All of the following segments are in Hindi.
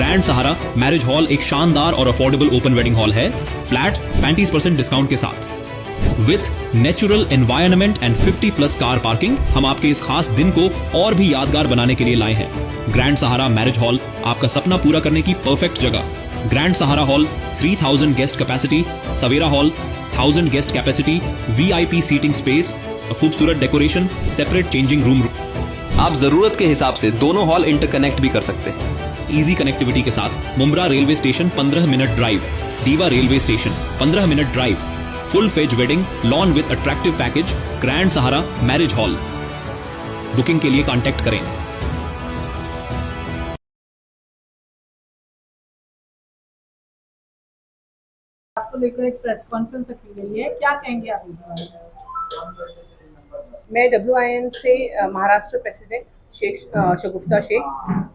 ग्रैंड सहारा मैरिज हॉल एक शानदार और अफोर्डेबल ओपन वेडिंग हॉल है, फ्लैट 35% डिस्काउंट के साथ। With natural environment and 50+ car parking हम आपके इस खास दिन को और भी यादगार बनाने के लिए लाए हैं। ग्रैंड सहारा मैरिज हॉल आपका सपना पूरा करने की परफेक्ट जगह। Grand Sahara hall 3000 guest capacity, Savera hall 1000 guest capacity, VIP seating space, खूबसूरत डेकोरेशन, सेपरेट चेंजिंग रूम। आप जरूरत के हिसाब से दोनों हॉल इंटरकनेक्ट भी कर सकते हैं। इजी कनेक्टिविटी के साथ Mumbra railway station 15 minute drive, Diva railway station 15 minute drive, full phase wedding lawn with attractive package, grand Sahara marriage hall. Booking के लिए कांटेक्ट करें। आपको लेकर एक प्रेस कॉन्फ्रेंस रखी गई है, क्या कहेंगे आप इस बारे में? मैं WIN से महाराष्ट्र प्रेसिडेंट शगुफ्ता शेख।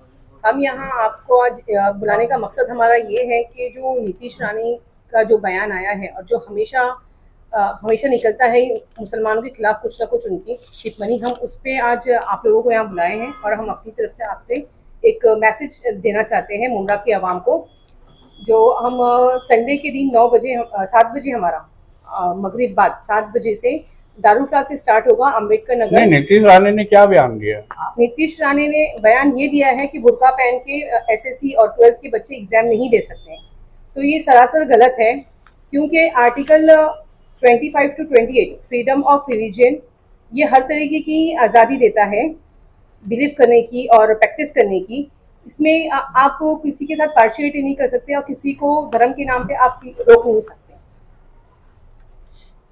हम यहाँ आपको आज बुलाने का मकसद हमारा ये है कि जो नीतीश रानी का जो बयान आया है और जो हमेशा निकलता है मुसलमानों के खिलाफ कुछ ना कुछ उनकी टिप्पणी, हम उस पर आज आप लोगों को यहाँ बुलाए हैं और हम अपनी तरफ से आपसे एक मैसेज देना चाहते हैं मुंब्रा की आवाम को। जो हम संडे के दिन 7 बजे हमारा मगरिब बाद 7 बजे से दारुल्फला से स्टार्ट होगा अम्बेडकर नगर। नीतीश रानी ने क्या बयान दिया? नीतीश रानी ने बयान ये दिया है कि बुर्का पहन के SSC और 12th के बच्चे एग्जाम नहीं दे सकते हैं। तो ये सरासर गलत है, क्योंकि article 25 to 28 freedom of religion ये हर तरीके की आज़ादी देता है बिलीव करने की और प्रैक्टिस करने की। इसमें आप किसी के साथ पार्शियलिटी नहीं कर सकते और किसी को धर्म के नाम पे आप रोक नहीं सकते।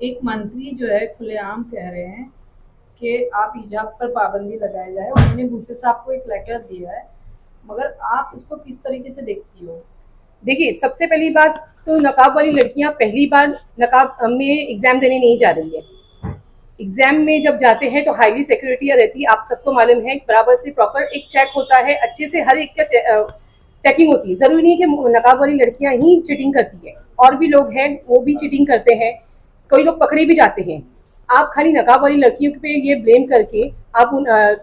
एक मंत्री जो है खुलेआम कह रहे हैं कि आप हिजाब पर पाबंदी लगाई जाए। उन्होंने भूसे साहब को एक लेटर दिया है, मगर आप इसको किस तरीके से देखती हो? देखिए, सबसे पहली बात तो नकाब वाली लड़कियां पहली बार नकाब में एग्जाम देने नहीं जा रही है। एग्जाम में जब जाते हैं तो हाईली सिक्योरिटी रहती है, आप सबको मालूम है। बराबर से प्रॉपर एक चेक होता है, अच्छे से हर एक का चेकिंग होती है। जरूरी नहीं कि नकाब वाली लड़कियां ही चीटिंग करती है, और भी लोग हैं वो भी चीटिंग करते हैं, कई लोग पकड़े भी जाते हैं। आप खाली नकाब वाली लड़कियों पे ये ब्लेम करके आप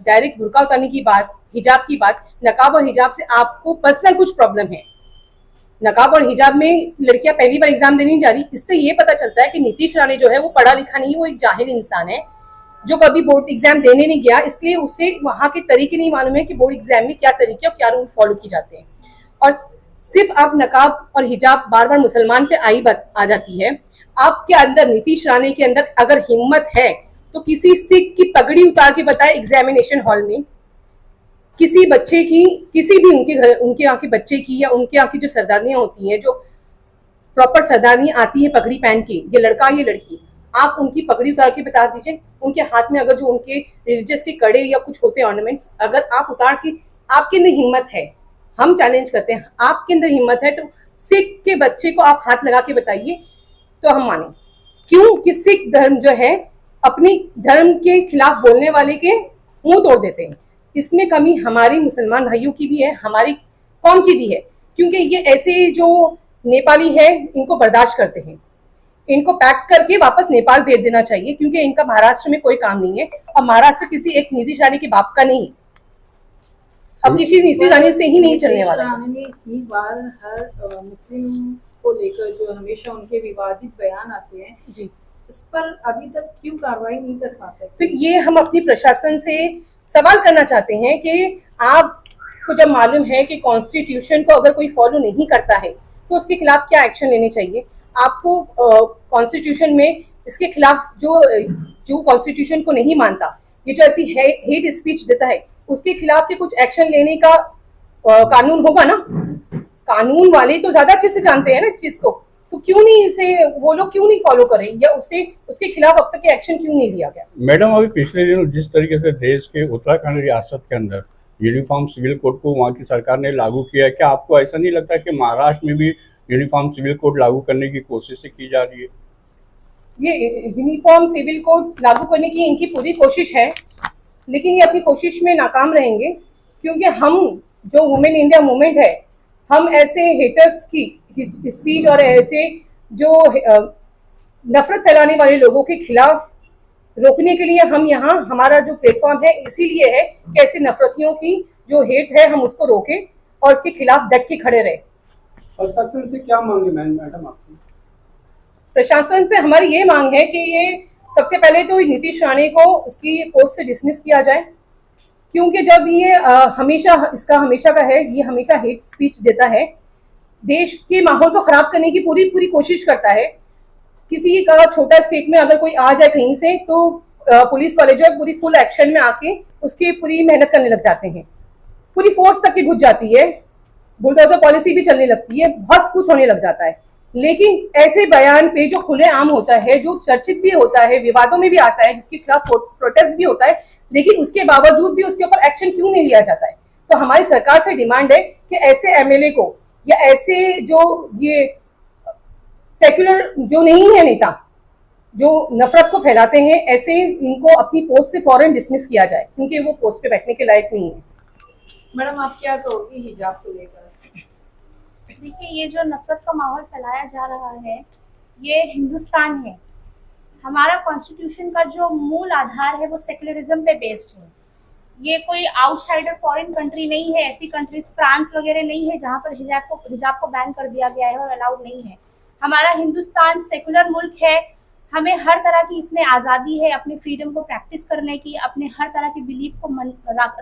डायरेक्ट बुर्का उतारने की बात, हिजाब की बात, नकाब और हिजाब से आपको पर्सनल कुछ प्रॉब्लम है। नकाब और हिजाब में लड़कियां पहली बार एग्जाम देने नहीं जा रही। इससे ये पता चलता है कि नीतीश रानी जो है वो पढ़ा लिखा नहीं है, वो एक जाहिल इंसान है जो कभी बोर्ड एग्जाम देने नहीं गया, इसलिए उसे वहाँ के तरीके नहीं मालूम है कि बोर्ड एग्जाम में क्या तरीके और क्या रूल फॉलो किए जाते हैं। और सिर्फ आप नकाब और हिजाब बार बार मुसलमान पे आ जाती है। आपके अंदर, नीतीश रानी के अंदर अगर हिम्मत है तो किसी सिख की पगड़ी उतार के बताए एग्जामिनेशन हॉल में, किसी बच्चे की, किसी भी उनके यहाँ के बच्चे की या उनके यहाँ की जो सरदारनियां होती हैं, जो प्रॉपर सरदारनियां आती हैं पगड़ी पहन के, ये लड़का ये लड़की, आप उनकी पगड़ी उतार के बता दीजिए। उनके हाथ में अगर जो उनके रिलीजियस के कड़े या कुछ होते हैं ऑर्नामेंट्स, अगर आप उतार के, आपके अंदर हिम्मत है, हम चैलेंज करते हैं, आपके अंदर हिम्मत है तो सिख के बच्चे को आप हाथ लगा के बताइए तो हम माने। क्यों कि सिख धर्म जो है अपनी धर्म के खिलाफ बोलने वाले के मुंह तोड़ देते हैं। इसमें कमी हमारे मुसलमान भाइयों की भी है, हमारी कौम की भी है, क्योंकि ये ऐसे जो नेपाली है इनको बर्दाश्त करते हैं, इनको पैक करके वापस नेपाल भेज देना चाहिए, क्योंकि इनका महाराष्ट्र में कोई काम नहीं है और महाराष्ट्र किसी एक नीतीश रानी के बाप का नहीं है। अब किसी नीतीश रानी से ही नहीं चलने वाला। एक बार हर मुस्लिम को लेकर जो हमेशा उनके विवादित बयान आते हैं जी, इस पर अभी तक क्यों कार्रवाई नहीं कर पाते? तो ये हम अपनी प्रशासन से सवाल करना चाहते हैं कि आपको जब मालूम है कि कॉन्स्टिट्यूशन को अगर कोई फॉलो नहीं करता है तो उसके खिलाफ क्या एक्शन लेने चाहिए। आपको कॉन्स्टिट्यूशन में इसके खिलाफ जो कॉन्स्टिट्यूशन को नहीं मानता, ये जो ऐसी हेट स्पीच देता है, उसके खिलाफ के कुछ एक्शन लेने का कानून होगा ना। कानून वाले तो ज्यादा अच्छे से जानते हैं ना इस चीज को, तो क्यों नहीं इसे वो लोग क्यों नहीं फॉलो करें, या उसके खिलाफ अब तक एक्शन क्यों नहीं लिया गया? मैडम, अभी पिछले दिनों जिस तरीके से देश के उत्तराखंड रियासत के अंदर यूनिफॉर्म सिविल कोड को वहाँ की सरकार ने लागू किया है, क्या आपको ऐसा नहीं लगता कि महाराष्ट्र में भी यूनिफॉर्म सिविल कोड लागू करने की कोशिश की जा रही है? ये यूनिफॉर्म सिविल कोड लागू करने की इनकी पूरी कोशिश है, लेकिन ये अपनी कोशिश में नाकाम रहेंगे, क्योंकि हम जो वुमेन इंडिया मूवमेंट है, हम ऐसे हेटर्स की स्पीच और ऐसे जो नफरत फैलाने वाले लोगों के खिलाफ रोकने के लिए हम यहाँ, हमारा जो प्लेटफॉर्म है इसीलिए है कि ऐसे नफरतियों की जो हेट है हम उसको रोकें। और उसके खिलाफ डट के खड़े रहे। प्रशासन से क्या मांगे मैडम आपकी? प्रशासन से हमारी ये मांग है कि ये सबसे पहले तो नीतीश राणे को उसकी पोस्ट से डिसमिस किया जाए, क्योंकि जब ये हमेशा का है, ये हमेशा हेट स्पीच देता है, देश के माहौल को खराब करने की पूरी कोशिश करता है। किसी का छोटा स्टेट में अगर कोई आ जाए कहीं से तो पुलिस वाले जो है पूरी फुल एक्शन में आके उसकी पूरी मेहनत करने लग जाते हैं, पूरी फोर्स तक की घुस जाती है, बुलडोजर पॉलिसी भी चलने लगती है, बहुत कुछ होने लग जाता है। लेकिन ऐसे बयान पे जो खुलेआम होता है, जो चर्चित भी होता है, विवादों में भी आता है, जिसके खिलाफ प्रोटेस्ट भी होता है, लेकिन उसके बावजूद भी उसके ऊपर एक्शन क्यों नहीं लिया जाता है? तो हमारी सरकार से डिमांड है कि ऐसे एमएलए को या ऐसे जो ये सेक्युलर जो नहीं है नेता, जो नफरत को फैलाते हैं, ऐसे इनको अपनी पोस्ट से फौरन डिसमिस किया जाए, क्योंकि वो पोस्ट पे बैठने के लायक नहीं है। मैडम आप क्या कहोगी हिजाब को लेकर? देखिए, ये जो नफरत का माहौल फैलाया जा रहा है, ये हिंदुस्तान है। हमारा कॉन्स्टिट्यूशन का जो मूल आधार है वो सेक्युलरिज्म पे बेस्ड है। ये कोई आउटसाइडर फॉरेन कंट्री नहीं है, ऐसी कंट्रीज फ्रांस वगैरह नहीं है जहाँ पर हिजाब को बैन कर दिया गया है और अलाउड नहीं है। हमारा हिंदुस्तान सेकुलर मुल्क है, हमें हर तरह की इसमें आज़ादी है अपने फ्रीडम को प्रैक्टिस करने की, अपने हर तरह की बिलीफ को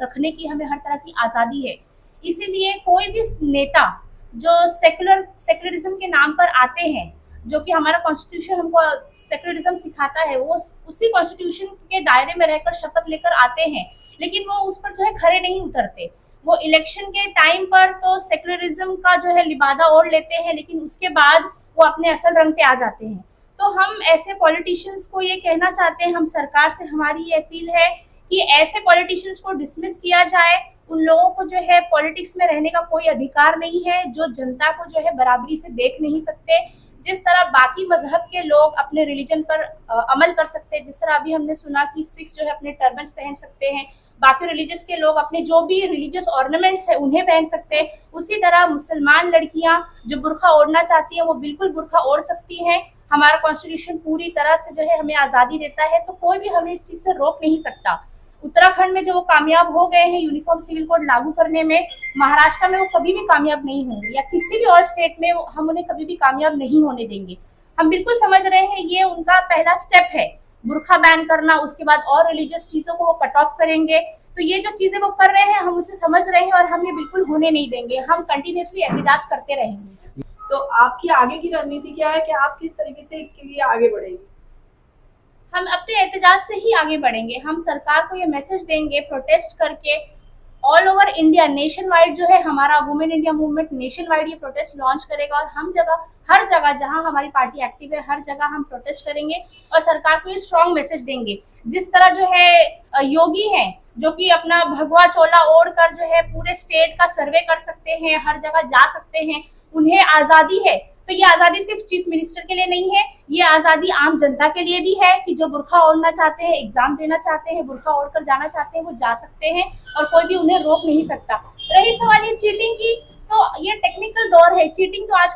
रखने की हमें हर तरह की आज़ादी है। इसीलिए कोई भी नेता जो सेकुलरिज्म के नाम पर आते हैं, जो कि हमारा कॉन्स्टिट्यूशन हमको सेकुलरिज्म सिखाता है, वो उसी कॉन्स्टिट्यूशन के दायरे में रहकर शपथ लेकर आते हैं, लेकिन वो उस पर जो है खरे नहीं उतरते। वो इलेक्शन के टाइम पर तो सेकुलरिज्म का जो है लिबादा ओढ़ लेते हैं, लेकिन उसके बाद वो अपने असल रंग पे आ जाते हैं। तो हम ऐसे पॉलिटिशियंस को ये कहना चाहते हैं, हम सरकार से हमारी ये अपील है कि ऐसे पॉलिटिशियंस को डिसमिस किया जाए। उन लोगों को जो है पॉलिटिक्स में रहने का कोई अधिकार नहीं है, जो जनता को जो है बराबरी से देख नहीं सकते। जिस तरह बाकी मजहब के लोग अपने रिलीजन पर अमल कर सकते हैं, जिस तरह अभी हमने सुना कि सिख्स जो है अपने टर्बन्स पहन सकते हैं, बाकी रिलीजियस के लोग अपने जो भी रिलीजियस ऑर्नामेंट्स है उन्हें पहन सकते हैं, उसी तरह मुसलमान लड़कियां जो बुर्का ओढ़ना चाहती हैं वो बिल्कुल बुर्का ओढ़ सकती हैं। हमारा कॉन्स्टिट्यूशन पूरी तरह से जो है हमें आज़ादी देता है, तो कोई भी हमें इस चीज़ से रोक नहीं सकता। उत्तराखंड में जो वो कामयाब हो गए हैं यूनिफॉर्म सिविल कोड लागू करने में, महाराष्ट्र में वो कभी भी कामयाब नहीं होंगे, या किसी भी और स्टेट में हम उन्हें कभी भी कामयाब नहीं होने देंगे। हम बिल्कुल समझ रहे हैं ये उनका पहला स्टेप है, बुर्का बैन करना, उसके बाद और रिलीजियस चीज़ों को वो कट ऑफ करेंगे। तो ये जो चीज़ें वो कर रहे हैं हम उसे समझ रहे हैं और हम ये बिल्कुल होने नहीं देंगे, हम कंटिन्यूसली एहतजाज करते रहेंगे। तो आपकी आगे की रणनीति क्या है कि आप किस तरीके से इसके लिए आगे बढ़ेंगे? हम अपने एहतजाज से ही आगे बढ़ेंगे। हम सरकार को ये मैसेज देंगे प्रोटेस्ट करके, all over India nation wide जो है हमारा women India movement nation wide ये प्रोटेस्ट लॉन्च करेगा, और हम हर जगह जहां हमारी पार्टी एक्टिव है हर जगह हम प्रोटेस्ट करेंगे और सरकार को ये स्ट्रॉन्ग मैसेज देंगे। जिस तरह जो है योगी हैं जो कि अपना भगवा चोला ओढ़ कर जो है पूरे स्टेट का सर्वे कर सकते हैं, हर जगह जा सकते हैं, उन्हें आज़ादी है, तो ये आज़ादी सिर्फ चीफ मिनिस्टर के लिए नहीं है, ये आज़ादी आम जनता के लिए भी है कि जो बुर्का ओढ़ना चाहते हैं, एग्जाम देना चाहते हैं, बुर्का ओढ़ कर जाना चाहते हैं, वो जा सकते हैं और कोई भी उन्हें रोक नहीं सकता। रही सवाल ये चीटिंग की, तो ये टेक्निकल दौर है। चीटिंग तो आज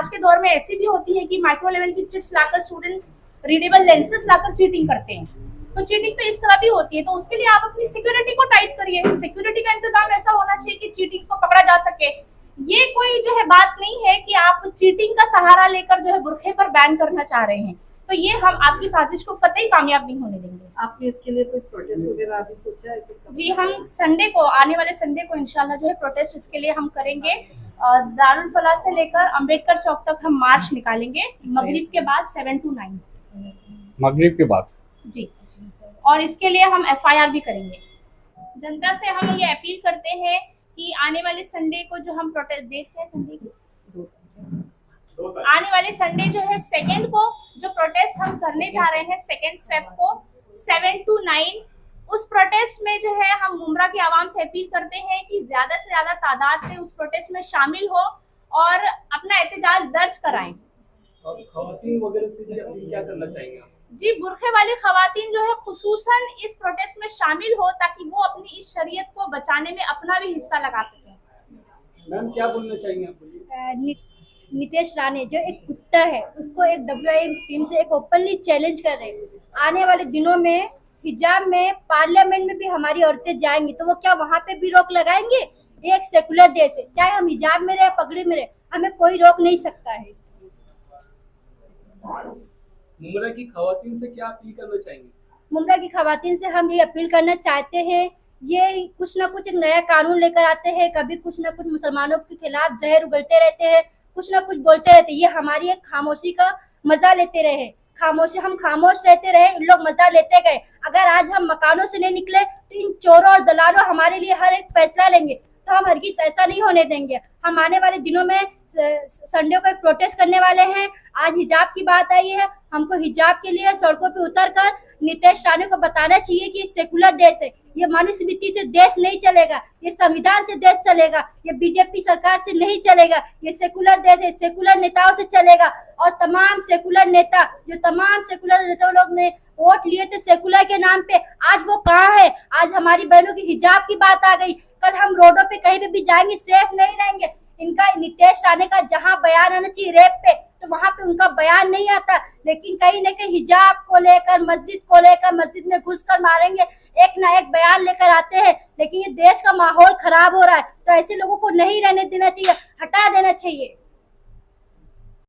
के दौर में ऐसी भी होती है कि माइक्रो लेवल की चिट्स लाकर स्टूडेंट्स रीडेबल लेंसेज लाकर चीटिंग करते हैं, तो चीटिंग तो इस तरह भी होती है। तो उसके लिए आप अपनी सिक्योरिटी को टाइट करिए, सिक्योरिटी का इंतजाम ऐसा होना चाहिए कि चीटिंग्स को पकड़ा जा सके। ये कोई जो है बात नहीं है कि आप चीटिंग का सहारा लेकर जो है बुर्के पर बैन करना चाह रहे हैं, तो ये हम आपकी साजिश को कतई कामयाब नहीं होने देंगे। आपने इसके लिए कोई प्रोटेस्ट वगैरह अभी सोचा है? जी, हम संडे को, आने वाले संडे को इंशाल्लाह जो है प्रोटेस्ट इसके लिए हम करेंगे। दारुल फलाह से लेकर अंबेडकर चौक तक हम मार्च निकालेंगे, मगरिब के बाद 7 to 9 मगरिब के बाद जी, और इसके लिए हम FIR भी करेंगे। जनता से हम ये अपील करते हैं कि आने वाले संडे को जो हम प्रोटेस्ट देखते हैं, संडे को आने वाले संडे जो है 2 को जो प्रोटेस्ट हम करने जा रहे हैं 2 फेब को 7 to 9, उस प्रोटेस्ट में जो है हम मुमरा की आवाम से अपील करते हैं कि ज्यादा से ज्यादा तादाद में उस प्रोटेस्ट में शामिल हो और अपना एहतजाज दर्ज कराएं। खवातीन वगैरह से भी अपील क्या करना चाहेंगे आप? जी, बुरखे वाली खवातीन जो है खुसूसन इस प्रोटेस्ट में शामिल हो ताकि वो अपनी इस शरीयत को बचाने में अपना भी हिस्सा लगा सकें। मैम क्या बोलना चाहेंगे आप? बोलिए। नीतीश राणे जो एक कुत्ता है उसको एक WIM टीम से एक ओपनली चैलेंज कर रहे हैं। आने वाले दिनों में हिजाब में पार्लियामेंट में भी हमारी औरतें जाएंगी तो वो क्या वहाँ पे भी रोक लगाएंगे ये एक सेकुलर देश है, चाहे हम हिजाब में रहे पगड़ी में रहे, हमें कोई रोक नहीं सकता है। मुमरा की खवातीन से क्या अपील करना चाहेंगे? मुमरा की खवातीन से हम ये अपील करना चाहते हैं, ये कुछ ना कुछ एक नया कानून लेकर आते हैं, कभी कुछ ना कुछ मुसलमानों के खिलाफ जहर उगलते रहते हैं, कुछ ना कुछ बोलते रहते हैं। ये हमारी एक खामोशी का मजा लेते रहे, हम खामोश रहते रहे, इन लोग मजा लेते गए। अगर आज हम मकानों से नहीं निकले तो इन चोरों और दलालों हमारे लिए हर एक फैसला लेंगे, तो हम हरगिज़ ऐसा नहीं होने देंगे। हम आने वाले दिनों में संडे को एक प्रोटेस्ट करने वाले हैं। आज हिजाब की बात आई है, हमको हिजाब के लिए सड़कों पे उतरकर नीतीश राणे को बताना चाहिए कि सेकुलर देश है, ये मनुस्मृति से देश नहीं चलेगा, ये संविधान से देश चलेगा, ये बीजेपी सरकार से नहीं चलेगा, ये सेकुलर देश है, सेकुलर नेताओं से चलेगा। और तमाम सेकुलर नेता लोग ने वोट लिए थे सेकुलर के नाम पे, आज वो कहाँ है? आज हमारी बहनों की हिजाब की बात आ गई, कल हम रोडों पे कहीं भी जाएंगे सेफ नहीं रहेंगे। इनका नीतीश राणे का जहां बयान आना चाहिए रेप पे, तो वहां पे उनका बयान नहीं आता, लेकिन कहीं न कहीं हिजाब को लेकर, मस्जिद को लेकर, मस्जिद में घुसकर मारेंगे, एक ना एक बयान लेकर आते हैं। लेकिन ये देश का माहौल खराब हो रहा है, तो ऐसे लोगों को नहीं रहने देना चाहिए, हटा देना चाहिए।